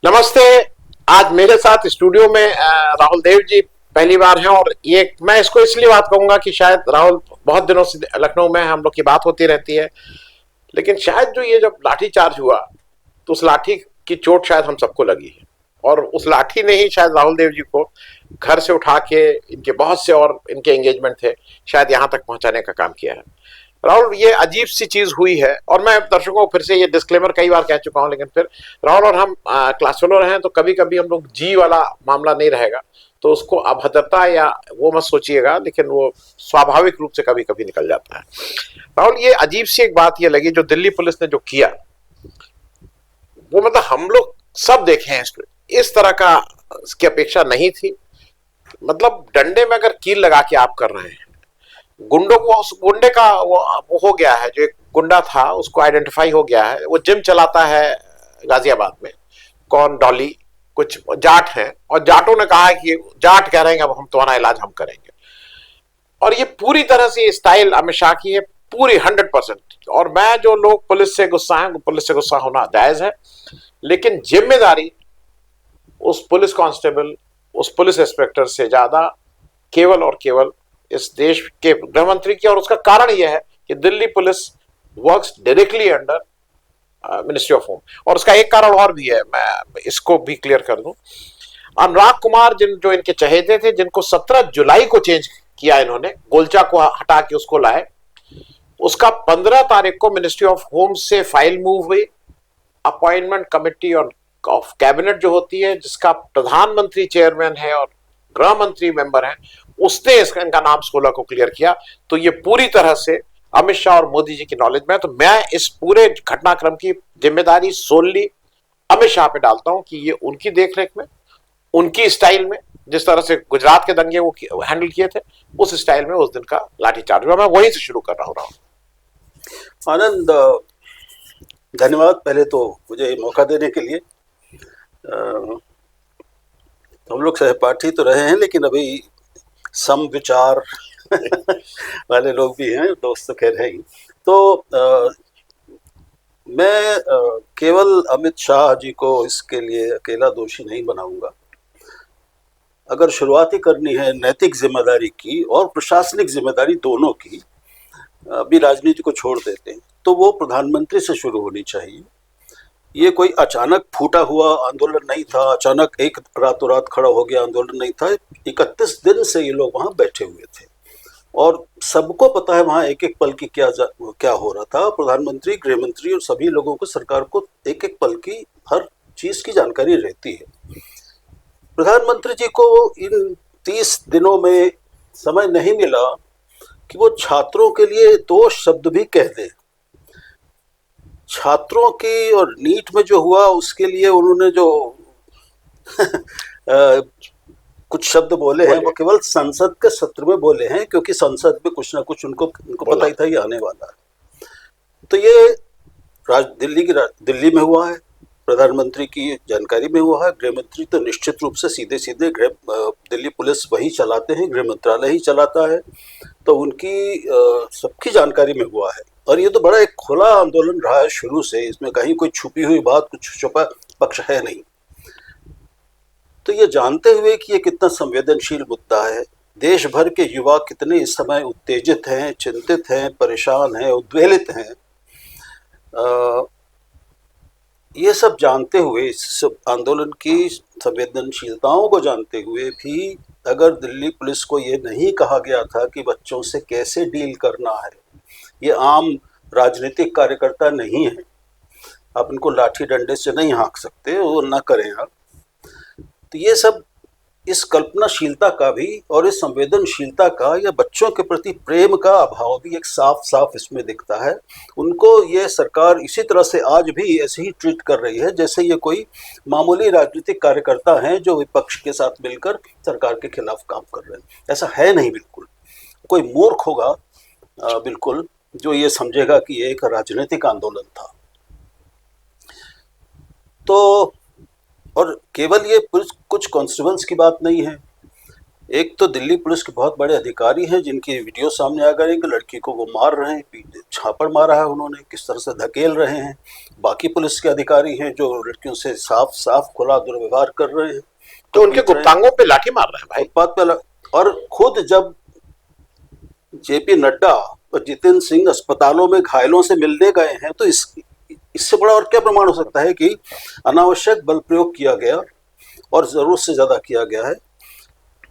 नमस्ते। आज मेरे साथ स्टूडियो में राहुल देव जी पहली बार हैं। और ये मैं इसको इसलिए बात कहूंगा कि शायद राहुल बहुत दिनों से लखनऊ में हम लोग की बात होती रहती है, लेकिन शायद जो ये जब लाठी चार्ज हुआ तो उस लाठी की चोट शायद हम सबको लगी है। और उस लाठी ने ही शायद राहुल देव जी को घर से उठा के इनके बहुत से और इनके एंगेजमेंट थे शायद यहाँ तक पहुंचाने का काम किया है। राहुल, ये अजीब सी चीज हुई है और मैं दर्शकों को फिर से ये डिस्क्लेमर कई बार कह चुका हूं, लेकिन फिर राहुल और हम क्लास फेलो रहे हैं तो कभी कभी हम लोग जी वाला मामला नहीं रहेगा तो उसको अभद्रता या वो मत सोचिएगा, लेकिन वो स्वाभाविक रूप से कभी कभी निकल जाता है। राहुल, ये अजीब सी एक बात ये लगी जो दिल्ली पुलिस ने जो किया, वो मतलब हम लोग सब देखे हैं इस तरह का की अपेक्षा नहीं थी। मतलब डंडे में अगर कील लगा के आप कर रहे हैं, गुंडों को, उस गुंडे का वो हो गया है, जो एक गुंडा था उसको आइडेंटिफाई हो गया है, वो जिम चलाता है गाजियाबाद में, कौन डॉली, कुछ जाट हैं और जाटों ने कहा है कि जाट कह रहे हैं अब हम तुम्हारा इलाज हम करेंगे। और ये पूरी तरह से स्टाइल अमित शाह की है, पूरी 100%। और मैं जो लोग पुलिस से गुस्सा है, पुलिस से गुस्सा होना जायज है, लेकिन जिम्मेदारी उस पुलिस कांस्टेबल, उस पुलिस इंस्पेक्टर से ज्यादा केवल और केवल इस देश के गृह मंत्री की। और उसका कारण यह है कि Delhi police works directly under ministry of home. और उसका एक कारण और भी है, मैं इसको भी क्लियर कर दूं। अनुराग कुमार जो इनके चहेते थे, जिनको 17 जुलाई को चेंज किया इन्होंने, गोलचा को हटा के उसको लाए, उसका 15 तारीख को मिनिस्ट्री ऑफ होम से फाइल मूव हुई। अपॉइंटमेंट कमेटी ऑफ कैबिनेट जो होती है, जिसका प्रधानमंत्री चेयरमैन है और गृह मंत्री मेंबर है, उसने इनका नाम 16 को क्लियर किया। तो ये पूरी तरह से अमित शाह और मोदी जी की नॉलेज में है। तो मैं इस पूरे घटनाक्रम की जिम्मेदारी सोलली अमित शाह पे डालता हूं कि ये उनकी देखरेख में, उनकी स्टाइल में, जिस तरह से गुजरात के दंगे वो हैंडल किए थे, उस स्टाइल में उस दिन का लाठीचार्ज हुआ। मैं वहीं से शुरू कर रहा हूं। आनंद, धन्यवाद पहले तो मुझे मौका देने के लिए। हम लोग सहपाठी तो रहे हैं, लेकिन अभी सम विचार वाले लोग भी हैं, दोस्त तो खैर है ही। तो मैं केवल अमित शाह जी को इसके लिए अकेला दोषी नहीं बनाऊंगा। अगर शुरुआत ही करनी है नैतिक जिम्मेदारी की और प्रशासनिक जिम्मेदारी दोनों की, अभी राजनीति को छोड़ देते हैं, तो वो प्रधानमंत्री से शुरू होनी चाहिए। ये कोई अचानक फूटा हुआ आंदोलन नहीं था, अचानक एक रातों रात खड़ा हो गया आंदोलन नहीं था। 31 दिन से ये लोग वहां बैठे हुए थे और सबको पता है वहां एक एक पल की क्या हो रहा था। प्रधानमंत्री, गृह मंत्री और सभी लोगों को, सरकार को एक एक पल की हर चीज की जानकारी रहती है। प्रधानमंत्री जी को इन 30 दिनों में समय नहीं मिला कि वो छात्रों के लिए 2 शब्द भी कह दें। छात्रों की और नीट में जो हुआ उसके लिए उन्होंने जो कुछ शब्द बोले हैं, वो केवल संसद के सत्र में बोले हैं, क्योंकि संसद में कुछ ना कुछ उनको पता ही था ये आने वाला है। तो ये दिल्ली में हुआ है, प्रधानमंत्री की जानकारी में हुआ है। गृह मंत्री तो निश्चित रूप से सीधे सीधे दिल्ली पुलिस वही चलाते हैं, गृह मंत्रालय ही चलाता है, तो उनकी सबकी जानकारी में हुआ है। और ये तो बड़ा एक खुला आंदोलन रहा है शुरू से, इसमें कहीं कोई छुपी हुई बात, कुछ छुपा पक्ष है नहीं। तो ये जानते हुए कि ये कितना संवेदनशील मुद्दा है, देश भर के युवा कितने इस समय उत्तेजित हैं, चिंतित हैं, परेशान हैं, उद्वेलित हैं, ये सब जानते हुए, इस सब आंदोलन की संवेदनशीलताओं को जानते हुए भी अगर दिल्ली पुलिस को ये नहीं कहा गया था कि बच्चों से कैसे डील करना है, ये आम राजनीतिक कार्यकर्ता नहीं है, आप इनको लाठी डंडे से नहीं हाँक सकते, वो ना करें आप। तो ये सब इस कल्पनाशीलता का भी और इस संवेदनशीलता का या बच्चों के प्रति प्रेम का अभाव भी एक साफ साफ इसमें दिखता है। उनको ये सरकार इसी तरह से आज भी ऐसे ही ट्रीट कर रही है जैसे ये कोई मामूली राजनीतिक कार्यकर्ता हैं जो विपक्ष के साथ मिलकर सरकार के खिलाफ काम कर रहे हैं। ऐसा है नहीं, बिल्कुल। कोई मूर्ख होगा बिल्कुल जो ये समझेगा कि ये एक राजनीतिक आंदोलन था। तो और केवल ये कुछ कांस्टेबल्स की बात नहीं है, एक तो दिल्ली पुलिस के बहुत बड़े अधिकारी हैं जिनकी वीडियो सामने आ गए कि लड़की को वो मार रहे हैं, छापड़ मारा है उन्होंने, किस तरह से धकेल रहे हैं। बाकी पुलिस के अधिकारी हैं जो लड़कियों से साफ साफ खुला दुर्व्यवहार कर रहे हैं, तो उनके गुप्तांगों पे लाठी मार रहे हैं भाई। फुटपाथ पे। और खुद जब जेपी नड्डा और जितेंद्र सिंह अस्पतालों में घायलों से मिलने गए हैं, तो इससे बड़ा और क्या प्रमाण हो सकता है कि अनावश्यक बल प्रयोग किया गया और जरूरत से ज्यादा किया गया है।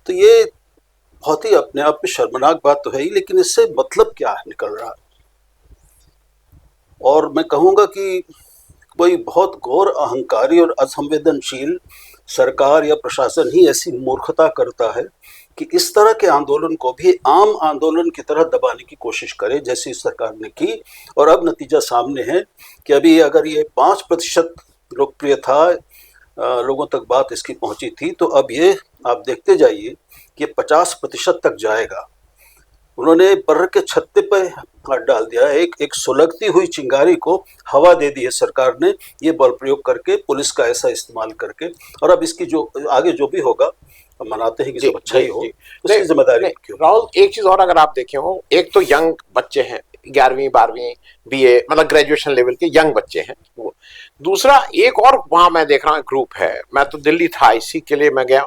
तो ये बहुत ही अपने आप में शर्मनाक बात तो है ही, लेकिन इससे मतलब क्या निकल रहा है। और मैं कहूँगा कि कोई बहुत घोर अहंकारी और असंवेदनशील सरकार या प्रशासन ही ऐसी मूर्खता करता है कि इस तरह के आंदोलन को भी आम आंदोलन की तरह दबाने की कोशिश करे, जैसे इस सरकार ने की। और अब नतीजा सामने है कि अभी अगर ये 5% लोकप्रिय था, लोगों तक बात इसकी पहुंची थी, तो अब ये आप देखते जाइए कि 50% तक जाएगा। उन्होंने बर्र के छत्ते पे हाथ डाल दिया है। एक सुलगती हुई चिंगारी को हवा दे दी है सरकार ने, ये बल प्रयोग करके, पुलिस का ऐसा इस्तेमाल करके। और अब इसकी जो आगे जो भी होगा, हम मनाते हैं कि सब अच्छा ही हो, उसकी जिम्मेदारी क्यों। राहुल, एक चीज और अगर आप देखे हो, एक तो यंग बच्चे हैं, 11वीं 12वीं बीए मतलब ग्रेजुएशन लेवल के यंग बच्चे हैं वो। दूसरा एक और वहां मैं देख रहा हूँ ग्रुप है, मैं तो दिल्ली था इसी के लिए मैं गया,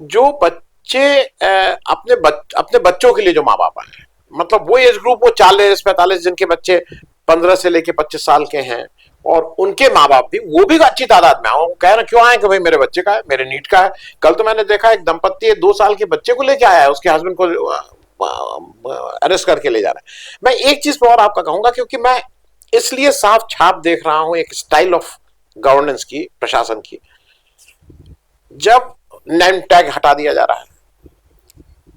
जो बच्चे अपने बच्चों के लिए जो माँ बाप हैं, मतलब वो एज ग्रुप, वो 40-45 जिनके बच्चे 15 से लेके 25 साल के हैं, और उनके माँ बाप भी, वो भी अच्छी तादाद में आओ, कह रहे क्यों आए कि भाई मेरे बच्चे का है, मेरे नीट का है। कल तो मैंने देखा एक दंपत्ति 2 साल के बच्चे को लेके आया है, उसके हस्बैंड को अरेस्ट करके ले जा रहा है। मैं एक चीज पर और आपका कहूंगा, क्योंकि मैं इसलिए साफ छाप देख रहा हूं एक स्टाइल ऑफ गवर्नेंस की, प्रशासन की। जब नेम टैग हटा दिया जा रहा है,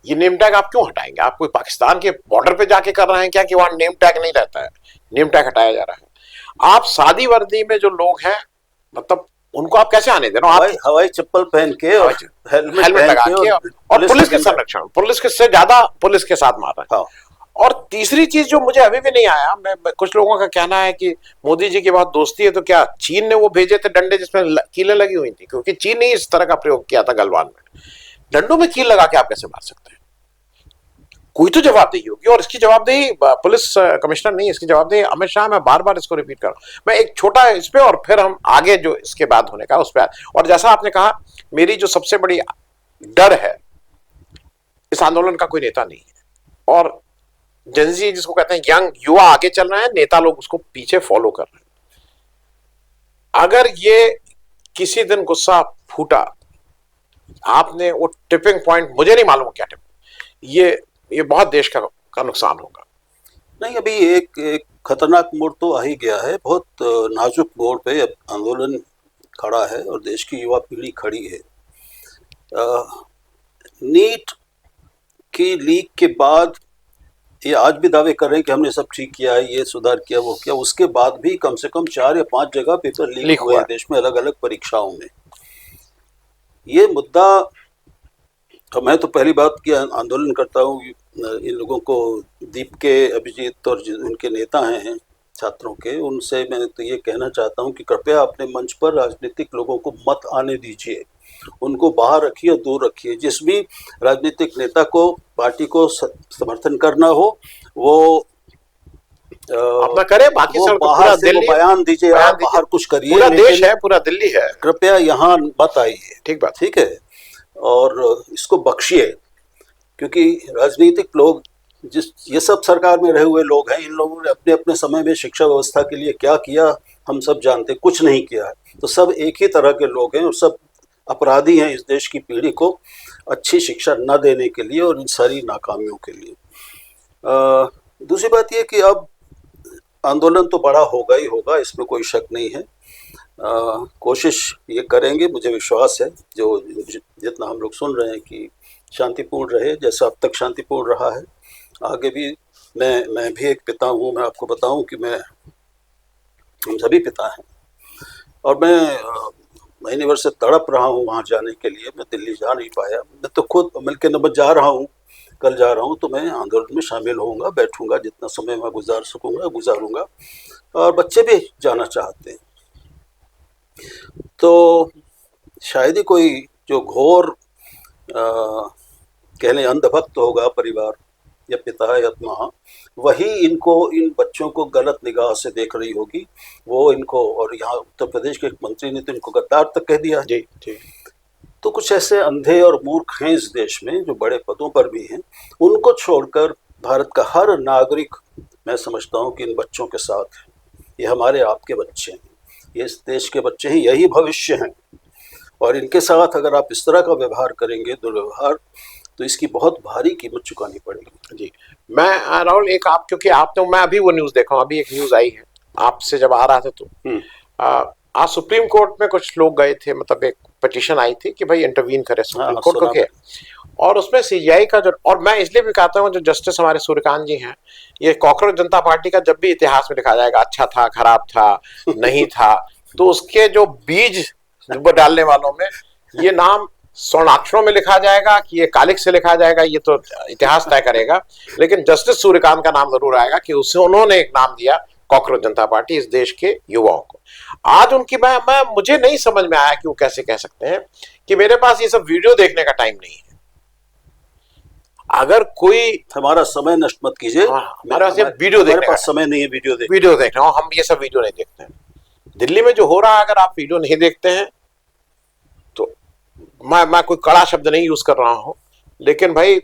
ये नेम टैग आप क्यों हटाएंगे? आप कोई पाकिस्तान के बॉर्डर पे जाके कर रहे हैं क्या कि वहां नेम टैग नहीं रहता है? नेम टैग हटाया जा रहा है। आप सादी वर्दी में जो लोग हैं, मतलब उनको आप कैसे आने दे रहे हो? आप हवाई चप्पल पहन के और हेलमेट लगा के, और पुलिस के संरक्षण, पुलिस के से ज्यादा पुलिस के साथ मार रहे हैं। और तीसरी चीज जो मुझे अभी भी नहीं आया, कुछ लोगों का कहना है कि मोदी जी की बहुत दोस्ती है, तो क्या चीन ने वो भेजे थे डंडे जिसमें कीलें लगी हुई थी? क्योंकि चीन ने इस तरह का प्रयोग किया था गलवान में। डंडों में कील लगा के आप कैसे मार सकते हैं? कोई तो जवाबदेही होगी, और इसकी जवाबदेही पुलिस कमिश्नर नहीं, इसकी जवाबदेही अमित शाह। मैं बार बार इसको रिपीट कर रहा हूं। मैं एक छोटा इस पे, और फिर हम आगे जो इसके बाद होने का उस पर। और जैसा आपने कहा, मेरी जो सबसे बड़ी डर है, इस आंदोलन का कोई नेता नहीं है, और जनजी जिसको कहते हैं यंग युवा आगे चल रहे हैं, नेता लोग उसको पीछे फॉलो कर रहे हैं। अगर ये किसी दिन गुस्सा फूटा, आपने वो टिपिंग पॉइंट, मुझे नहीं मालूम क्या टिपिंग, ये बहुत देश का नुकसान होगा। नहीं, अभी एक खतरनाक मोड़ तो आ ही गया है। बहुत नाजुक मोड़ पे अब आंदोलन खड़ा है और देश की युवा पीढ़ी खड़ी है। नीट की लीक के बाद ये आज भी दावे कर रहे हैं कि हमने सब ठीक किया है, ये सुधार किया, वो किया। उसके बाद भी कम से कम 4 या 5 जगह पेपर लीक हुए हैं देश में, अलग अलग परीक्षाओं में। ये मुद्दा, तो मैं तो पहली बात की आंदोलन करता हूँ इन लोगों को, दीप के अभिजीत और उनके नेता हैं छात्रों के, उनसे मैं तो ये कहना चाहता हूँ कि कृपया अपने मंच पर राजनीतिक लोगों को मत आने दीजिए, उनको बाहर रखिए, दूर रखिए। जिस भी राजनीतिक नेता को, पार्टी को समर्थन करना हो, वो अपना करे, बाकी सब बाहर से बयान दीजिए, आप बाहर कुछ करिए। पूरा देश है, पूरा दिल्ली है, कृपया यहाँ मत आइए। ठीक बात, ठीक है। और इसको बख्शिए, क्योंकि राजनीतिक लोग, ये सब सरकार में रहे हुए लोग हैं, इन लोगों ने अपने अपने समय में शिक्षा व्यवस्था के लिए क्या किया हम सब जानते, कुछ नहीं किया है। तो सब एक ही तरह के लोग हैं और सब अपराधी हैं इस देश की पीढ़ी को अच्छी शिक्षा न देने के लिए और इन सारी नाकामियों के लिए। दूसरी बात यह कि अब आंदोलन तो बड़ा होगा ही होगा, इसमें कोई शक नहीं है। कोशिश ये करेंगे, मुझे विश्वास है, जो जितना हम लोग सुन रहे हैं कि शांतिपूर्ण रहे, जैसा अब तक शांतिपूर्ण रहा है, आगे भी। मैं भी एक पिता हूँ, मैं आपको बताऊँ कि हम सभी पिता हैं, और मैं महीने भर से तड़प रहा हूँ वहाँ जाने के लिए। मैं दिल्ली जा नहीं पाया, मैं तो खुद मिलके नंबर जा रहा हूँ, कल जा रहा हूँ, तो मैं आंदोलन में शामिल होऊंगा, बैठूंगा, जितना समय मैं गुजार सकूंगा गुजारूंगा, और बच्चे भी जाना चाहते हैं। तो शायद ही कोई जो घोर कह लें अंधभक्त होगा परिवार या पिता या माँ, वही इनको, इन बच्चों को गलत निगाह से देख रही होगी। वो इनको, और यहाँ उत्तर प्रदेश के एक मंत्री ने तो इनको गद्दार तक कह दिया। जी जी। तो कुछ ऐसे अंधे और मूर्ख हैं इस देश में जो बड़े पदों पर भी हैं, उनको छोड़कर भारत का हर नागरिक, मैं समझता हूँ कि इन बच्चों के साथ है। ये हमारे आपके बच्चे हैं, ये इस देश के बच्चे हैं, यही भविष्य हैं। और इनके साथ अगर आप इस तरह का व्यवहार करेंगे, दुर्व्यवहार, तो इसकी बहुत भारी कीमत चुकानी पड़ेगी। जी। मैं राहुल, एक आप, क्योंकि आप तो, मैं अभी वो न्यूज़ देखा हूँ, अभी एक न्यूज़ आई है आपसे जब आ रहा था तो आज सुप्रीम कोर्ट में कुछ लोग गए थे, मतलब एक पिटीशन आई थी कि भाई इंटरवीन करे सुप्रीम कोर्ट को क्या, और उसमें सीजीआई का जो, और मैं इसलिए भी कहता हूँ जो जस्टिस हमारे सूर्यकांत जी हैं, ये कॉकरोच जनता पार्टी का जब भी इतिहास में लिखा जाएगा अच्छा था, खराब था, नहीं था, तो उसके जो बीज वो डालने वालों में ये नाम स्वर्णाक्षरों में लिखा जाएगा कि ये कालिक से लिखा जाएगा, ये तो इतिहास तय करेगा। लेकिन जस्टिस सूर्यकांत का नाम जरूर आएगा कि उसे उन्होंने एक नाम दिया कॉकरोच जनता पार्टी इस देश के युवाओं को। आज उनकी मैं मुझे नहीं समझ में आया कि वो कैसे कह सकते हैं कि मेरे पास ये सब वीडियो देखने का टाइम नहीं है। अगर कोई, हमारा समय नष्ट मत कीजिए, हमारे पास वीडियो देखने का समय नहीं है, वीडियो देखना, हम ये सब वीडियो नहीं देखते हैं। दिल्ली में जो हो रहा है, अगर आप वीडियो नहीं देखते हैं तो मैं कोई कड़ा शब्द नहीं यूज कर रहा हूं, लेकिन भाई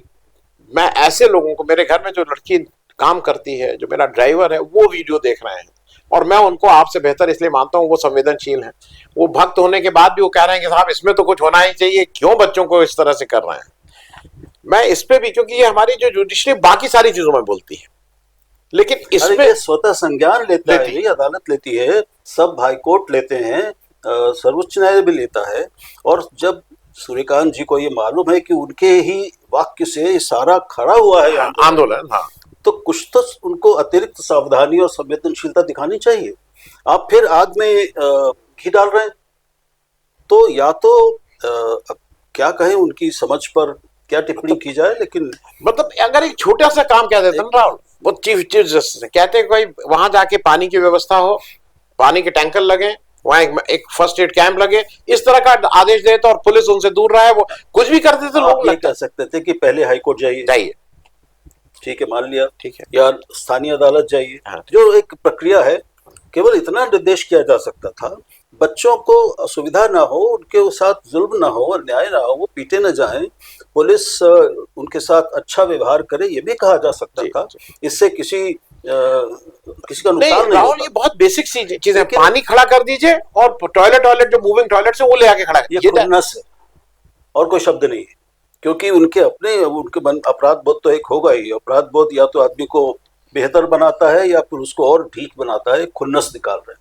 मैं ऐसे लोगों को, मेरे घर में जो लड़की काम करती है, जो मेरा ड्राइवर है, वो वीडियो देख रहे हैं, और मैं उनको आपसे बेहतर इसलिए मानता हूं, वो संवेदनशील हैं। वो भक्त होने के बाद भी वो कह रहे हैं कि साहब इसमें तो कुछ होना ही चाहिए, क्यों बच्चों को इस तरह से कर रहे हैं। मैं इस पे भी, क्योंकि ये हमारी जो जुडिशरी बाकी सारी चीजों में बोलती है, लेकिन इसमें स्वतः संज्ञान लेता है, अदालत लेती है, सब हाईकोर्ट लेते हैं, सर्वोच्च न्यायालय भी लेता है। और जब सूर्यकांत जी को ये मालूम है कि उनके ही वाक्य से सारा खड़ा हुआ है आंदोलन, हाँ, तो कुछ तो उनको अतिरिक्त सावधानी और संवेदनशीलता दिखानी चाहिए। आप फिर आग में घी डाल रहे हैं, तो या तो क्या कहें, उनकी समझ पर क्या टिप्पणी की जाए, लेकिन मतलब अगर एक छोटा सा काम कह देते ना राहुल, वो चीफ जस्टिस कहते हैं भाई वहां जाके पानी की व्यवस्था हो, पानी के टैंकर लगे, वहां एक फर्स्ट एड कैंप लगे, इस तरह का आदेश दे तो, और पुलिस उनसे दूर रहे, वो कुछ भी करते थे, लोग कह सकते थे कि पहले हाईकोर्ट जाइए, ठीक है, मान लिया, ठीक है, या स्थानीय अदालत जाइए, हाँ, जो एक प्रक्रिया है। केवल इतना निर्देश किया जा सकता था, बच्चों को असुविधा ना हो, उनके साथ जुल्म ना हो, अन्याय ना हो, वो पीटे न जाएं, पुलिस उनके साथ अच्छा व्यवहार करे, ये भी कहा जा सकता था। इससे किसी का नुकसान नहीं होता। ये बहुत बेसिक चीज है, पानी खड़ा कर दीजिए, और टॉयलेट जो मूविंग टॉयलेट है वो ले आके खड़ा, ये खुन्नस है और कोई शब्द नहीं है, क्योंकि उनके अपराध बोध तो एक होगा ही। अपराध बोध या तो आदमी को बेहतर बनाता है या फिर उसको और ठीक बनाता है, खुन्नस निकाल रहे हैं।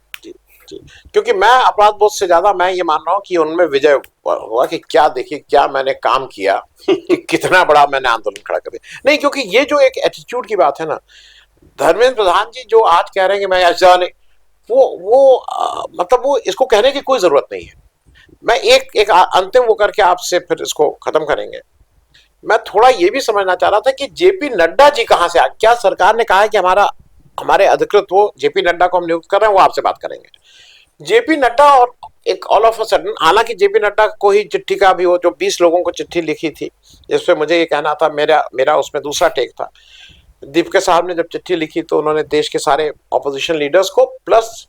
जी, क्योंकि मैं अपराध बोध से ज्यादा मैं ये मान रहा हूँ कि उनमें विजय हुआ कि क्या, देखिए क्या मैंने काम किया कि कितना बड़ा मैंने आंदोलन खड़ा कर दिया। नहीं, क्योंकि ये जो एक एटीट्यूड की बात है ना, धर्मेंद्र प्रधान जी जो आज कह रहे हैं कि मैं ऐसा नहीं, मतलब वो इसको कहने की कोई जरूरत नहीं है। मैं एक अंतिम वो करके आपसे फिर इसको खत्म करेंगे। मैं थोड़ा ये भी समझना चाह रहा था कि जेपी नड्डा जी कहां से आ, क्या सरकार ने कहा है कि हमारे अधिकृत वो जेपी नड्डा को हम नियुक्त कर रहे हैं, वो आपसे बात करेंगे। जेपी नड्डा, और एक ऑल ऑफ अ सडन, हालांकि जेपी नड्डा को ही चिट्ठी का भी वो जो 20 लोगों को चिट्ठी लिखी थी, जिसपे मुझे ये कहना था, मेरा उसमें दूसरा टेक था। दीपक साहब ने जब चिट्ठी लिखी तो उन्होंने देश के सारे ऑपोजिशन लीडर्स को प्लस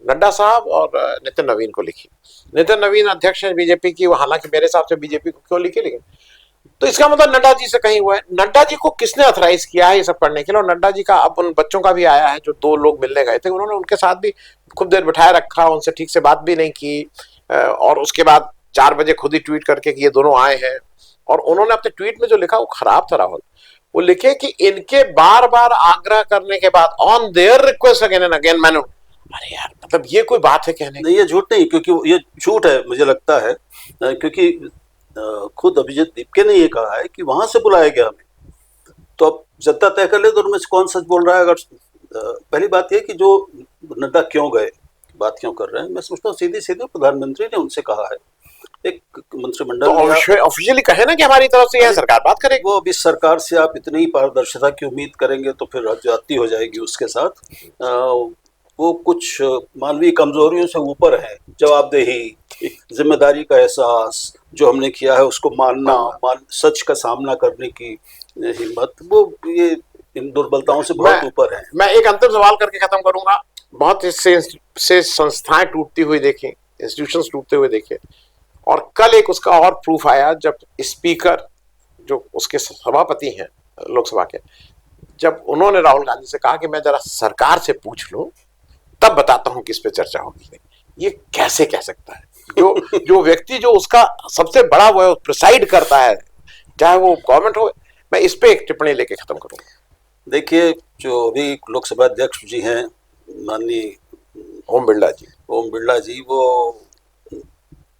नड्डा साहब और नितिन नवीन को लिखी। नितिन नवीन अध्यक्ष है बीजेपी की, हालांकि मेरे हिसाब से बीजेपी को क्यों लिखी, लेकिन तो इसका मतलब नड्डा जी से कहीं हुआ है। नड्डा जी को किसने अथराइज किया है ये सब करने के लिए? और नड्डा जी का अब उन बच्चों का भी आया है, जो 2 लोग मिलने गए थे, उन्होंने उनके साथ भी खूब देर बिठाए रखा, उनसे ठीक से बात भी नहीं की, और उसके बाद 4 बजे खुद ही ट्वीट करके कि ये दोनों आए हैं। और उन्होंने अपने ट्वीट में जो लिखा वो खराब था राहुल। वो लिखे कि इनके बार बार आग्रह करने के बाद, on their request again and again, मैंने, अरे यार, मतलब ये कोई बात है कहने? नहीं, ये झूठ नहीं, क्योंकि ये झूठ है मुझे लगता है, क्योंकि खुद अभिजीत दीपके ने ये कहा है कि वहां से बुलाया गया हमें। तो अब जनता तय कर ले, दोनों में से कौन सच बोल रहा है। अगर पहली बात यह कि जो नड्डा क्यों गए, बात क्यों कर रहे हैं, मैं समझता हूँ सीधे सीधे प्रधानमंत्री ने उनसे कहा है, एक मंत्रिमंडल तो ऑफिशियली कहे ना कि हमारी तरफ से यह सरकार बात करेगी। वो अभी सरकार से आप इतनी पारदर्शिता की उम्मीद करेंगे तो फिर जाती हो जाएगी उसके साथ। वो कुछ मानवीय कमजोरियों से ऊपर है, जवाबदेही, जिम्मेदारी का एहसास जो हमने किया है उसको मानना, हाँ। सच का सामना करने की हिम्मत, वो ये इन दुर्बलताओं से बहुत ऊपर है। मैं एक अंतिम सवाल करके खत्म करूंगा। बहुत से संस्थाएं टूटती हुई देखी, इंस्टीट्यूशंस टूटते हुए देखे, और कल एक उसका और प्रूफ आया जब स्पीकर जो उसके सभापति हैं लोकसभा के, जब उन्होंने राहुल गांधी से कहा कि मैं जरा सरकार से पूछ लूं तब बताता हूं कि इस पे चर्चा होगी। ये कैसे कह सकता है जो व्यक्ति जो उसका सबसे बड़ा वो प्रिसाइड करता है, चाहे वो गवर्नमेंट हो। मैं इस पे एक टिप्पणी लेके खत्म करूंगा। देखिए, जो अभी लोकसभा अध्यक्ष जी हैं माननीय ओम बिरला जी, वो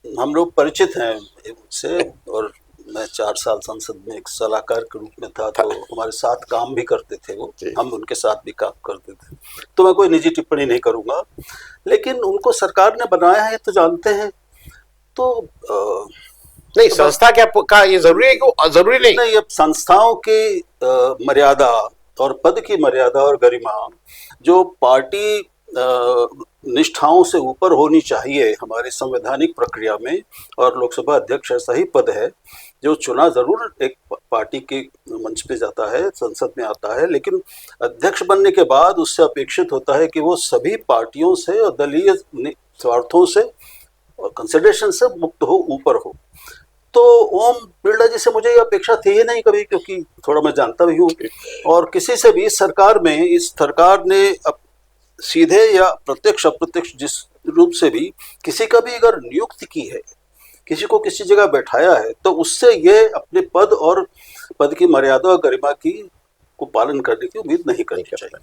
हम लोग परिचित हैं उनसे, और मैं 4 साल संसद में एक सलाहकार के रूप में था, तो हमारे साथ काम भी करते थे वो, हम उनके साथ भी काम करते थे। तो मैं कोई निजी टिप्पणी नहीं करूंगा, लेकिन उनको सरकार ने बनाया है तो जानते हैं। तो नहीं, संस्था क्या का ये जरूरी है कि जरूरी नहीं, अब संस्थाओं की मर्यादा और पद की मर्यादा और गरिमा जो पार्टी निष्ठाओं से ऊपर होनी चाहिए हमारी संवैधानिक प्रक्रिया में, और लोकसभा अध्यक्ष ऐसा ही पद है जो चुना जरूर एक पार्टी के मंच पे जाता है, संसद में आता है, लेकिन अध्यक्ष बनने के बाद उससे अपेक्षित होता है कि वो सभी पार्टियों से और दलीय स्वार्थों से और कंसिडरेशन से मुक्त हो, ऊपर हो। तो ओम बिरला जी से मुझे ये अपेक्षा थी ही नहीं कभी, क्योंकि थोड़ा मैं जानता भी हूँ, और किसी से भी सरकार में, इस सरकार ने सीधे या प्रत्यक्ष अप्रत्यक्ष जिस रूप से भी किसी का भी अगर नियुक्ति की है, किसी को किसी जगह बैठाया है, तो उससे ये अपने पद और पद की मर्यादा और गरिमा की को पालन करने की उम्मीद नहीं करनी चाहिए।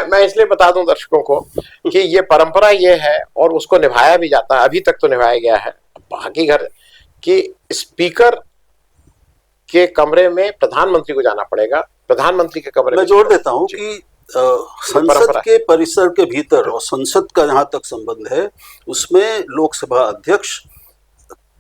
मैं इसलिए बता दूं दर्शकों को कि ये परंपरा ये है और उसको निभाया भी जाता है, अभी तक तो निभाया गया है। बाकी घर कि स्पीकर के कमरे में प्रधानमंत्री को जाना पड़ेगा, प्रधानमंत्री के कमरे में जोड़ देता हूं कि संसद के परिसर के भीतर, और संसद का जहां तक संबंध है उसमें लोकसभा अध्यक्ष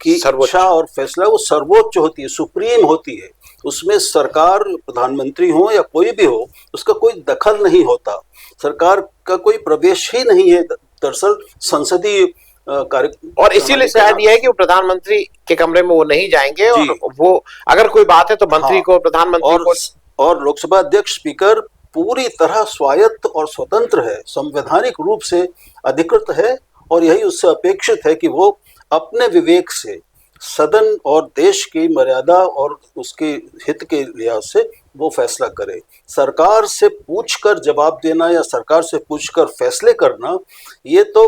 की इच्छा और फैसला वो सर्वोच्च होती है, सुप्रीम होती है। उसमें सरकार, प्रधानमंत्री हो या कोई भी हो, उसका कोई दखल नहीं होता, सरकार का कोई प्रवेश ही नहीं है दरअसल संसदीय कार्य। और इसीलिए शायद यह है कि वो प्रधानमंत्री के कमरे में वो नहीं जाएंगे, और वो अगर कोई बात है तो मंत्री को, प्रधानमंत्री और लोकसभा अध्यक्ष स्पीकर पूरी तरह स्वायत्त और स्वतंत्र है, संवैधानिक रूप से अधिकृत है, और यही उससे अपेक्षित है कि वो अपने विवेक से सदन और देश की मर्यादा और उसके हित के लिहाज से वो फैसला करे। सरकार से पूछकर जवाब देना या सरकार से पूछकर फैसले करना, ये तो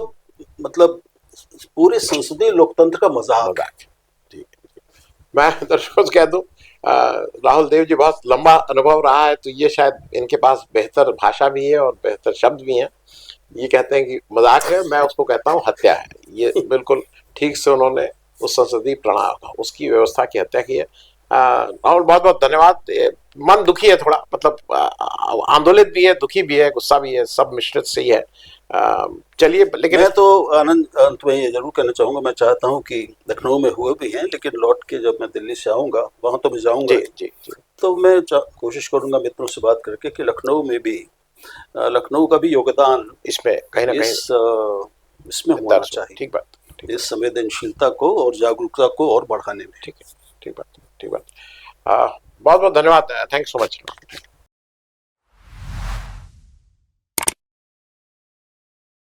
मतलब पूरे संसदीय लोकतंत्र का मजाक है। मैं दर्शकों से कह दूं, राहुल देव जी बहुत लंबा अनुभव रहा है, तो ये शायद इनके पास बेहतर भाषा भी है और बेहतर शब्द भी हैं। ये कहते हैं कि मजाक है, मैं उसको कहता हूँ हत्या है। ये बिल्कुल ठीक से उन्होंने उस संसदीय प्रणाली, उसकी व्यवस्था की हत्या की है। राहुल बहुत बहुत धन्यवाद। मन दुखी है थोड़ा, मतलब आंदोलित भी है, दुखी भी है, गुस्सा भी है, सब मिश्रित से ही है। चलिए, लेकिन मैं तो अंत में ये जरूर कहना चाहूंगा, मैं चाहता हूं कि लखनऊ में हुए भी हैं, लेकिन लौट के जब मैं दिल्ली से आऊंगा, वहां तो मैं जाऊंगा जी, तो मैं कोशिश करूंगा मित्रों से बात करके कि लखनऊ में भी, लखनऊ का भी योगदान इसमें कहीं ना कहीं इसमें होना चाहिए। ठीक बात, इस संवेदनशीलता को और जागरूकता को और बढ़ाने में। ठीक है, ठीक बात। बहुत बहुत धन्यवाद, थैंक्स सो मच।